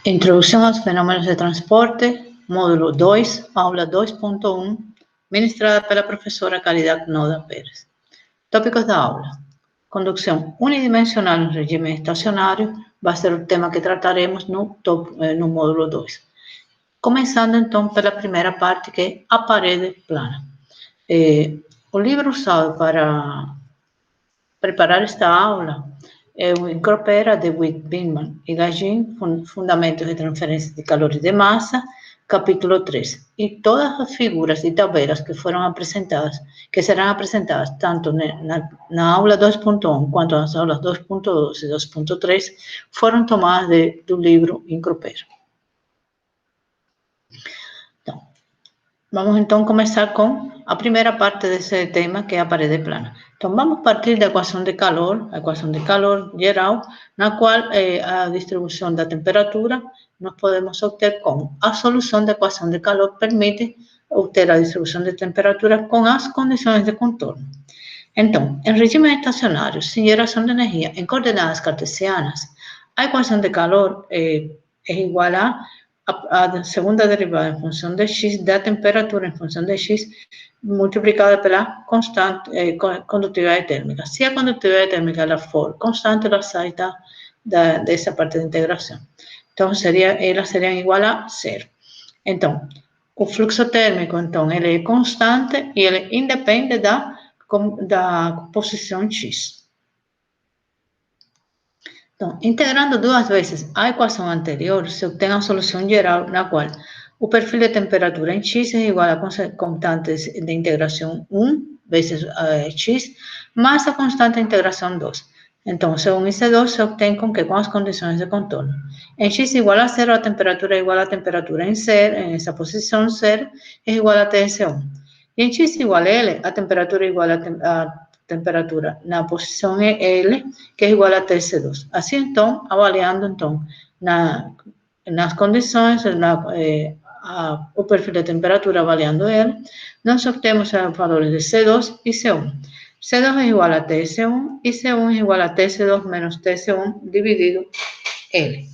Introducción aos fenómenos de transporte, módulo 2, aula 2.1, ministrada pela professora Caridad Noda Pérez. Tópicos da aula. Condução unidimensional em regime estacionário vai ser o tema que trataremos no módulo 2. Começando, então, pela primeira parte, que é a parede plana. O livro usado para preparar esta aula é o Incropera, de Witt, Binman e Gagin, Fundamentos de Transferência de Calor e de Massa, capítulo 3. E todas as figuras e tabelas que foram apresentadas, que serão apresentadas tanto na aula 2.1 quanto nas aulas 2.2 e 2.3, foram tomadas do livro Incropera. Então, vamos então começar com a primeira parte desse tema, que é a parede plana. Então, vamos partir da equação de calor, a equação de calor geral, na qual a distribuição da temperatura nós podemos obter com a solução da equação de calor permite obter a distribuição de temperatura com as condições de contorno. Então, em regime estacionário, sem geração de energia em coordenadas cartesianas, a equação de calor é igual a segunda derivada em função de x da temperatura em função de x multiplicada pela constante condutividade térmica. Se a condutividade térmica ela for constante, ela sai dessa parte de integração. Então, elas seriam igual a zero. Então, o fluxo térmico, então, ele é constante e ele independe da posição x. Então, integrando duas vezes a equação anterior, se obtém a solução geral na qual o perfil de temperatura em x é igual a constante de integração 1 vezes x, mais a constante de integração 2. Então, C1 e C2 se obtém com as condições de contorno. Em x igual a 0, a temperatura é igual à temperatura em 0, em essa posição 0, é igual a TS1. E em x igual a L, a temperatura é igual a temperatura na posição L, que é igual a TS2. Assim, então, avaliando, então, nas condições, o perfil de temperatura avaliando L, nós obtemos os valores de C2 e C1. C2 é igual a TS1 e C1 é igual a TS2 menos TS1 dividido L.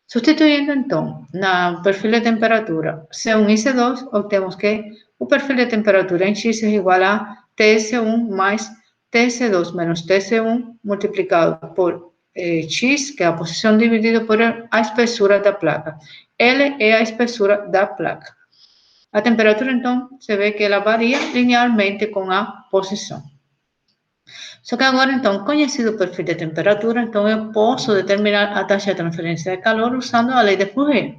Substituindo, então, no perfil de temperatura C1 e C2, obtemos que o perfil de temperatura em x é igual a TS1 mais TS2 menos TS1 multiplicado por x, que é a posição, dividido por a espessura da placa. L é a espessura da placa. A temperatura, então, se vê que ela varia linearmente com a posição. Só que agora, então, conhecido o perfil de temperatura, então eu posso determinar a taxa de transferência de calor usando a lei de Fourier.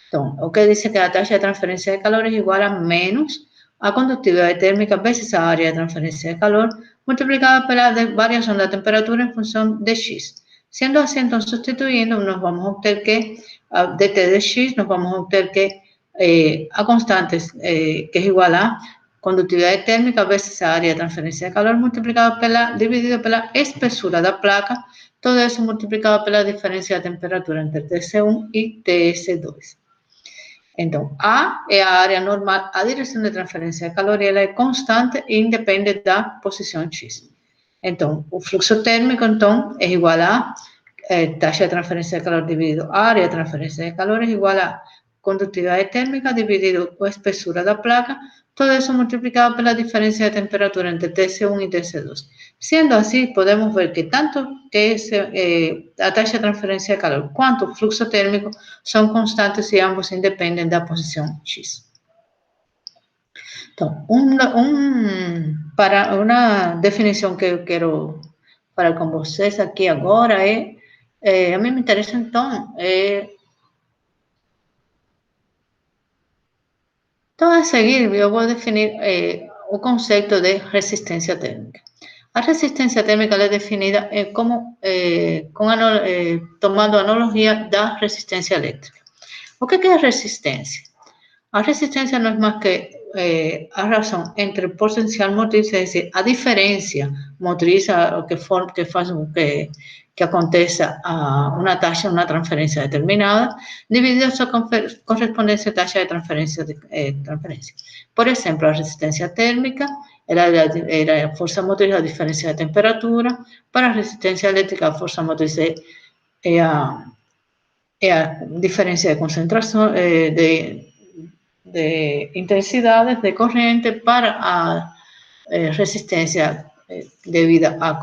Então, o que diz que a taxa de transferência de calor é igual a menos a condutividade térmica vezes a área de transferência de calor multiplicada pela variação da temperatura em função de x. Sendo assim, então, substituindo, nós vamos obter que a dt de x, nós vamos obter que a constante que é igual a condutividade térmica vezes a área de transferência de calor multiplicada dividido pela espessura da placa, todo isso multiplicado pela diferença de temperatura entre TS1 e TS2. Então, A é a área normal, a direção de transferência de calor, e ela é constante e independe da posição x. Então, o fluxo térmico, então, é igual a taxa de transferência de calor dividido a área de transferência de calor, é igual a condutividade térmica dividido a espessura da placa, todo isso multiplicado pela diferença de temperatura entre TS1 e TS2. Sendo assim, podemos ver que tanto a taxa de transferência de calor quanto o fluxo térmico são constantes e ambos independem da posição x. Então, para uma definição que eu quero falar com vocês aqui agora a mim me interessa, então, então, a seguir, eu vou definir o conceito de resistência térmica. A resistência térmica é definida tomando a analogia da resistência elétrica. O que é resistência? A resistência não é mais que a relação entre o potencial motriz, é dizer, a diferença motriz, o que faz que aconteça uma taxa, uma transferência determinada, dividida a sua correspondente taxa de transferência. Por exemplo, a resistência térmica era a força motriz, a diferença de temperatura. Para a resistência elétrica, a força motriz é a diferencia de concentración, de intensidades de corriente para resistencia debida a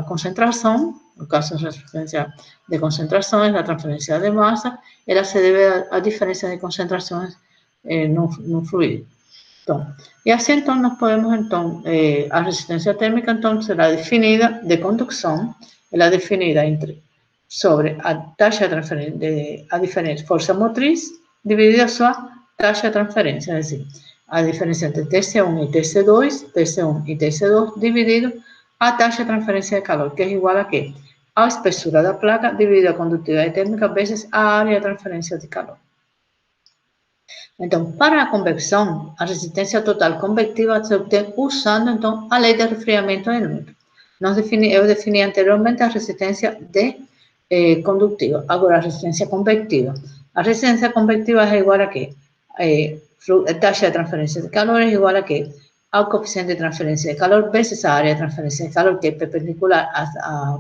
concentración. En el caso de resistencia de concentración es la transferencia de masa, ella se debe a diferencia de concentraciones no fluidas. Y así entonces nos podemos, a resistencia térmica entonces la definida de conducción, la definida sobre a taxa de transferencia, a diferencia fuerza motriz dividida su taxa de transferencia, es decir, a diferencia entre TC1 y TC2, TC1 y TC2 dividido a taxa de transferencia de calor, que es igual a ¿qué? A espesura de la placa dividida a conductividad térmica veces a área de transferencia de calor. Entonces, para la convección, la resistencia total convectiva se obtiene usando, entonces, la ley de resfriamiento de Newton. Yo definí anteriormente la resistencia conductiva, ahora la resistencia convectiva. La resistencia convectiva es igual a ¿qué? Taxa de transferencia de calor es igual a ¿qué? Al coeficiente de transferencia de calor veces a área de transferencia de calor, que es perpendicular a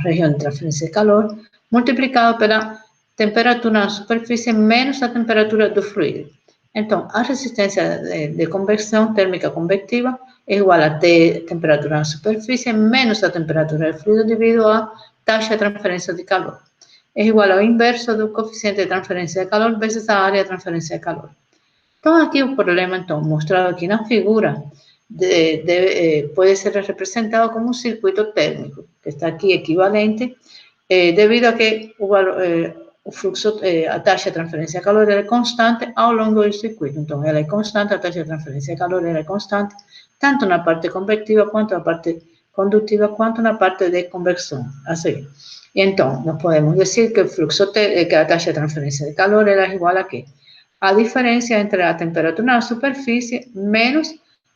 región de transferencia de calor, multiplicado por la temperatura na superfície menos a temperatura do fluido. Então, a resistência de convecção térmica convectiva é igual a T, temperatura na superfície, menos a temperatura do fluido dividido a taxa de transferência de calor. É igual ao inverso do coeficiente de transferência de calor vezes a área de transferência de calor. Então, aqui o problema, então, mostrado aqui na figura, pode ser representado como um circuito térmico, que está aqui equivalente, devido a que o fluxo, a taxa de transferência de calor é constante ao longo do circuito. Então, ela é constante, a taxa de transferência de calor é constante, tanto na parte convectiva, quanto na parte condutiva, quanto na parte de convecção. Assim. Então, nós podemos dizer que que a taxa de transferência de calor é igual a quê? A diferença entre a temperatura na superfície menos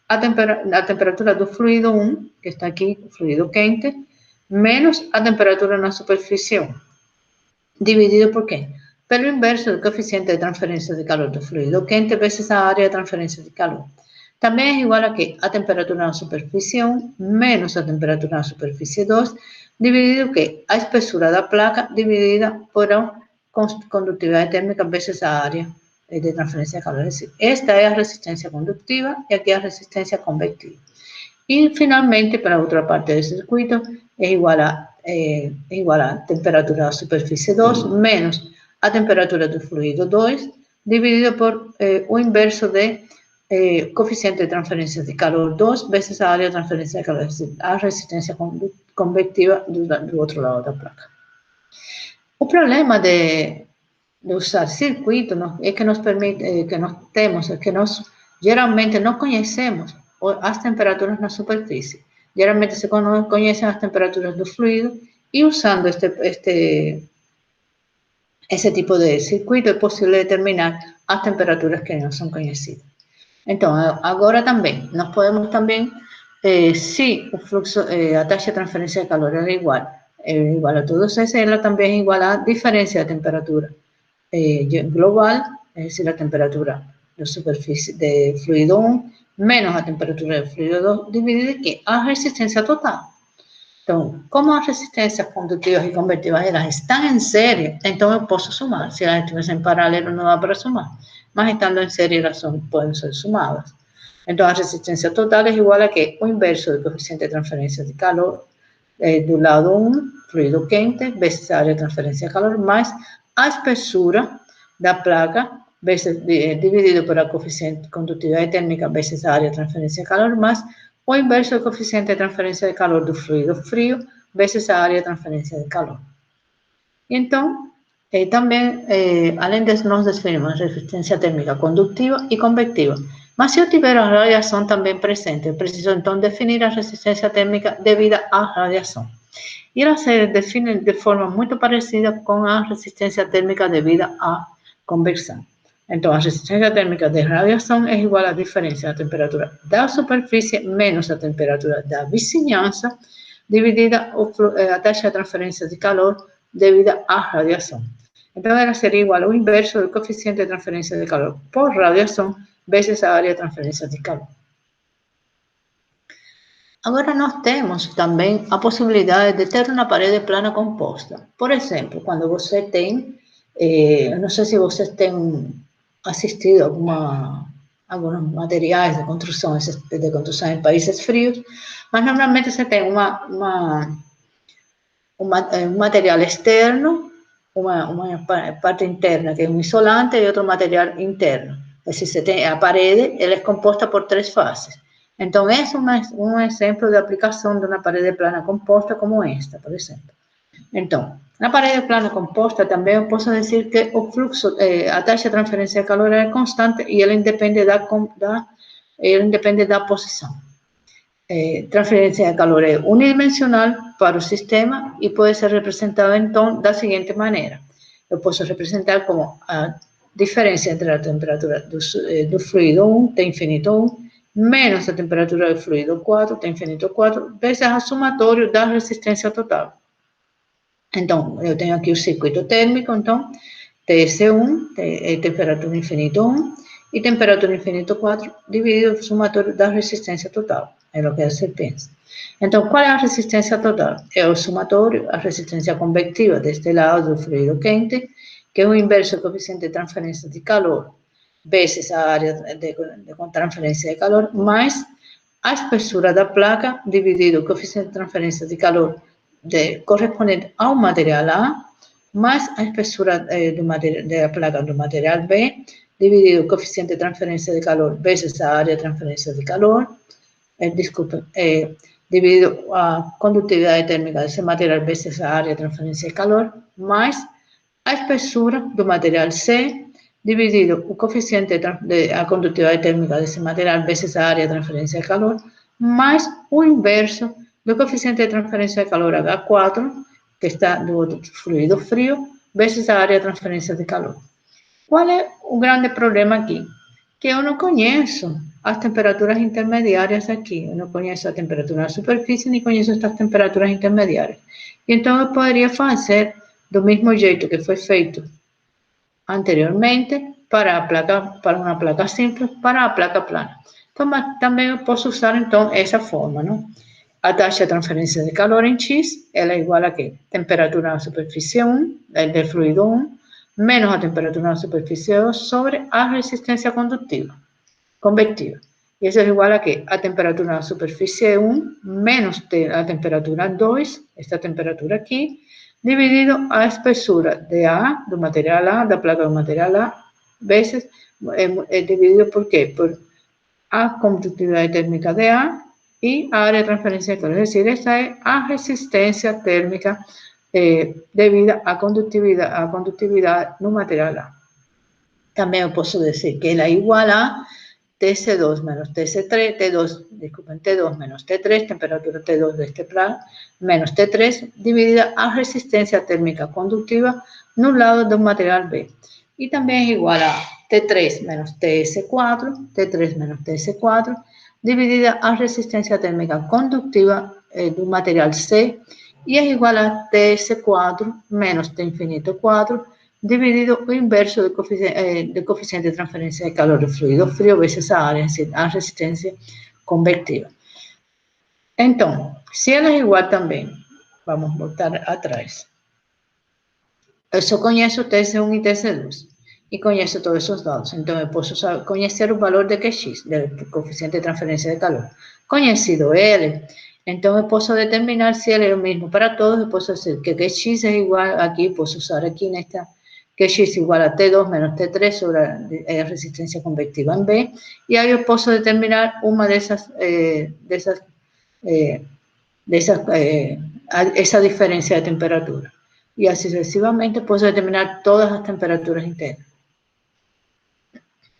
a temperatura do fluido 1, que está aqui, o fluido quente, menos a temperatura na superfície 1. Dividido por quê? Pelo inverso do coeficiente de transferência de calor do fluido quente vezes a área de transferência de calor. Também é igual a quê? A temperatura na superfície 1 menos a temperatura na superfície 2, dividido o quê? A espessura da placa dividida por a condutividade térmica vezes a área de transferência de calor. Es decir, esta é a resistência conductiva e aqui a resistência convectiva. E, finalmente, para a outra parte do circuito, é igual a temperatura da superfície 2 menos a temperatura do fluido 2, dividido por o inverso de coeficiente de transferência de calor 2 vezes a área de transferência de calor, é decir, a resistência convectiva do outro lado da placa. O problema de usar circuito é que nos permite, que nós geralmente não conhecemos as temperaturas na superfície. Geralmente se conhecem as temperaturas do fluido e usando esse tipo de circuito é possível determinar as temperaturas que não são conhecidas. Então, agora também, nós podemos também, se o fluxo, a taxa de transferência de calor é igual a todos esses, ela também é igual à diferença de temperatura global, es decir, a temperatura de superfície de fluido 1 menos a temperatura do fluido 2 dividida aqui a resistência total. Então, como as resistências condutivas e convectivas elas estão em série, então eu posso somar. Se elas estivessem em paralelo, não dá para somar. Mas estando em série, elas podem ser somadas. Então, a resistência total é igual a quê? O inverso do coeficiente de transferência de calor do lado 1, fluido quente, vezes a área de transferência de calor, mais a espessura da placa, dividido por a coeficiente de condutividade térmica, vezes a área de transferência de calor, mais o inverso do coeficiente de transferência de calor do fluido frio, vezes a área de transferência de calor. Então, também, além disso, nós definimos resistência térmica condutiva e convectiva. Mas se eu tiver a radiação também presente, eu preciso, então, definir a resistência térmica devida à radiação. E ela se define de forma muito parecida com a resistência térmica devida à convecção. Então, a resistência térmica de radiação é igual à diferença da temperatura da superfície menos a temperatura da vizinhança, dividida a taxa de transferência de calor devida à radiação. Então, ela seria igual ao inverso do coeficiente de transferência de calor por radiação vezes a área de transferência de calor. Agora, nós temos também a possibilidade de ter uma parede plana composta. Por exemplo, quando você tem, não sei se vocês têm assistido alguns materiais de construção em países frios, mas normalmente você tem um material externo, uma parte interna que é um isolante e outro material interno. Assim, você tem a parede, ela é composta por 3 fases. Então, esse é um exemplo de aplicação de uma parede plana composta como esta, por exemplo. Então, na parede plana composta também eu posso dizer que o fluxo, a taxa de transferência de calor é constante e ela independe da posição. Transferência de calor é unidimensional para o sistema e pode ser representada, então, da seguinte maneira. Eu posso representar como a diferença entre a temperatura do fluido 1, T infinito 1, menos a temperatura do fluido 4, T infinito 4, vezes a somatório da resistência total. Então, eu tenho aqui o circuito térmico, então, TS1, temperatura infinito 1, e temperatura infinito 4, dividido o somatório da resistência total. É o que você pensa. Então, qual é a resistência total? É o somatório, a resistência convectiva deste lado do fluido quente, que é o inverso do coeficiente de transferência de calor, vezes a área de transferência de calor, mais a espessura da placa, dividido o coeficiente de transferência de calor correspondente ao material A, mais a espessura da placa do material B, dividido o coeficiente de transferência de calor vezes a área de transferência de calor, dividido a condutividade térmica desse material vezes a área de transferência de calor, mais a espessura do material C, dividido o coeficiente da condutividade térmica desse material vezes a área de transferência de calor, mais o inverso do coeficiente de transferência de calor H4, que está do fluido frio, vezes a área de transferência de calor. Qual é o grande problema aqui? Que eu não conheço as temperaturas intermediárias aqui. Eu não conheço a temperatura da superfície, nem conheço estas temperaturas intermediárias. Então, eu poderia fazer do mesmo jeito que foi feito anteriormente para uma placa simples, para a placa plana. Então, também eu posso usar, então, essa forma, não? A taxa de transferência de calor em X, ela é igual a quê? Temperatura na superfície 1, do fluido 1, menos a temperatura na superfície 2 sobre a resistência convectiva. E isso é igual a quê? A temperatura na superfície 1 menos a temperatura 2, esta temperatura aqui, dividido a espessura de A, do material A, da placa do material A, vezes, dividido por quê? Por a condutividade térmica de A e a área de transferência de calor. Es decir, esta é a resistência térmica devido à condutividade no material A. Também eu posso dizer que ela é igual a TC2 menos TC3, T2 menos T3, temperatura T2 deste plano, menos T3, dividida a resistência térmica conductiva no lado do material B. E também é igual a T3 menos TS4, T3 menos TS4, dividida a resistência térmica conductiva do material C, e é igual a TS4 menos T infinito 4, dividido o inverso do coeficiente de transferência de calor do fluido frio vezes a área, a resistência convectiva. Então, se ela é igual também, vamos voltar atrás. Eu só conheço TC1 e TC2 e conheço todos esses dados. Então, eu posso conhecer o valor de QX, do coeficiente de transferência de calor. Conhecido ele, então eu posso determinar se ele é o mesmo para todos. Eu posso dizer que QX é igual aqui, posso usar aqui nesta QX igual a T2 menos T3 sobre a resistência convectiva em B, e aí eu posso determinar uma essa diferença de temperatura. E assim sucessivamente posso determinar todas as temperaturas internas.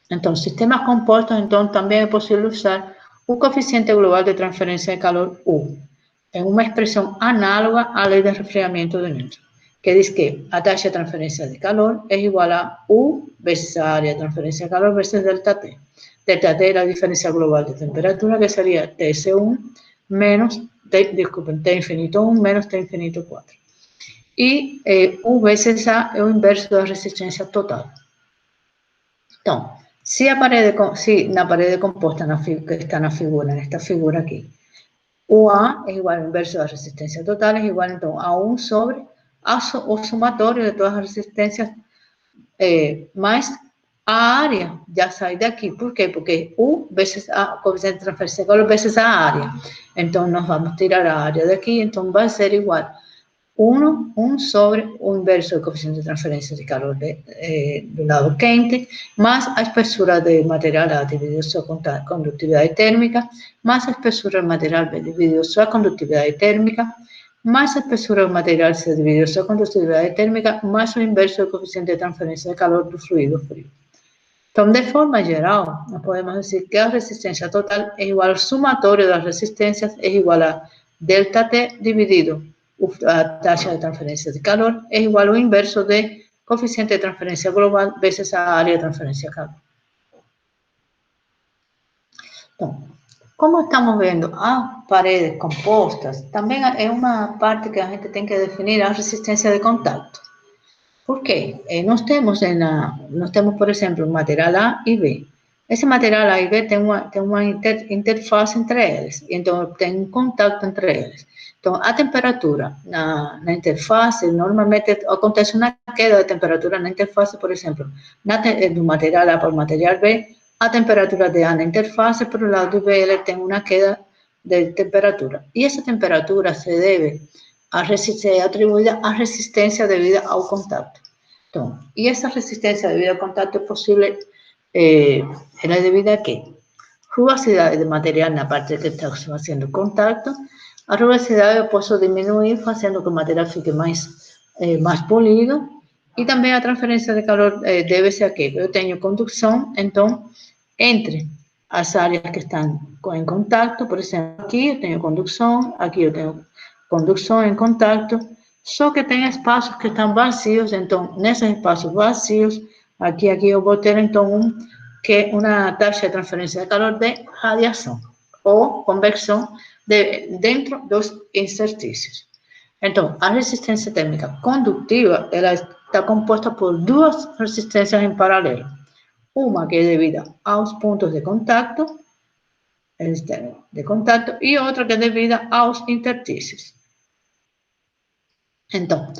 Então, sistemas compostos, então, também é possível usar o coeficiente global de transferência de calor U, em uma expressão análoga à lei de resfriamento de Newton, que diz que a taxa de transferência de calor é igual a U vezes a área de transferência de calor vezes delta T. Delta T é a diferença global de temperatura, que seria TS1 menos, T infinito 1 menos T infinito 4. E U vezes A é o inverso da resistência total. Então, se na parede composta que está nesta figura aqui, O A é igual ao inverso da resistência total, é igual, então, a 1 sobre o somatório de todas as resistências, mais a área já sai daqui. Por quê? Porque U vezes a coeficiente de transferência de calor vezes a área. Então, nós vamos tirar a área daqui, então vai ser igual 1 sobre o inverso do coeficiente de transferência de calor do lado quente, más a espessura do material A dividido sua condutividade térmica, más a espessura do material B dividido sua condutividade térmica, más a espessura do material C dividido sua condutividade térmica, más o inverso do coeficiente de transferência de calor do fluido frio. Então, de forma geral, nós podemos dizer que a resistência total é igual ao somatório das resistências, é igual a ΔT dividido a taxa de transferência de calor, é igual ao inverso de coeficiente de transferência global vezes a área de transferência de calor. Então, como estamos vendo as paredes compostas, também é uma parte que a gente tem que definir a resistência de contato. Por quê? Nós temos, por exemplo, material A e B. Esse material A e B tem uma interface entre eles, então tem um contato entre eles. Então, a temperatura na interface, normalmente acontece uma queda de temperatura na interface, por exemplo, do material A para o material B, a temperatura de A na interface, por o lado de B, ele tem uma queda de temperatura. E essa temperatura se deve é atribuída à resistência devida ao contato. Então, e essa resistência devida ao contato é possível, ela é devida a quê? Rugosidade de material na parte que está fazendo contato. A rugosidade eu posso diminuir fazendo que o material fique mais polido. E também a transferência de calor deve-se a quê? Eu tenho condução, então, entre as áreas que estão em contato, por exemplo, aqui eu tenho condução, aqui eu tenho condução em contato, só que tem espaços que estão vazios, então, nesses espaços vazios, aqui eu vou ter, então, uma taxa de transferência de calor de radiação, ou convecção dentro dos interstícios. Então, a resistência térmica condutiva, ela está composta por duas resistências em paralelo. Uma que é devida aos pontos de contato, e outra que é devida aos interstícios. Então,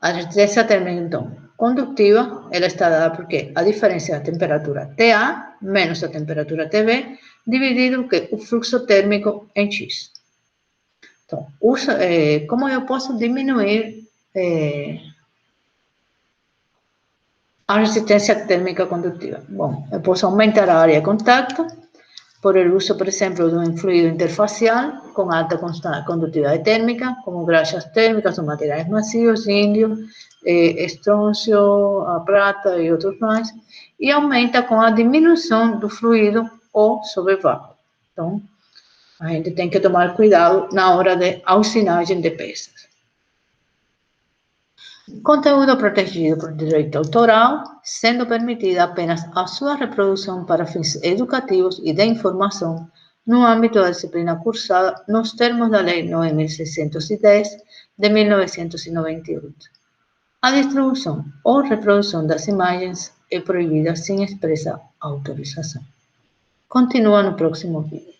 a resistência térmica, então, condutiva, ela está dada por quê? A diferença da temperatura TA menos a temperatura TB, dividido o fluxo térmico em X. Então, como eu posso diminuir a resistência térmica condutiva? Bom, eu posso aumentar a área de contato por el uso, por exemplo, de um fluido interfacial com alta condutividade térmica, como graxas térmicas ou materiais macios, índio, estrôncio, a prata e outros mais, e aumenta com a diminuição do fluido ou sobrevapor. Então, a gente tem que tomar cuidado na hora de alcinagem de peças. Conteúdo protegido por direito autoral, sendo permitida apenas a sua reprodução para fins educativos e de informação no âmbito da disciplina cursada nos termos da Lei 9.610 de 1998. A distribuição ou reprodução das imagens é proibida sem expressa autorização. Continua no próximo vídeo.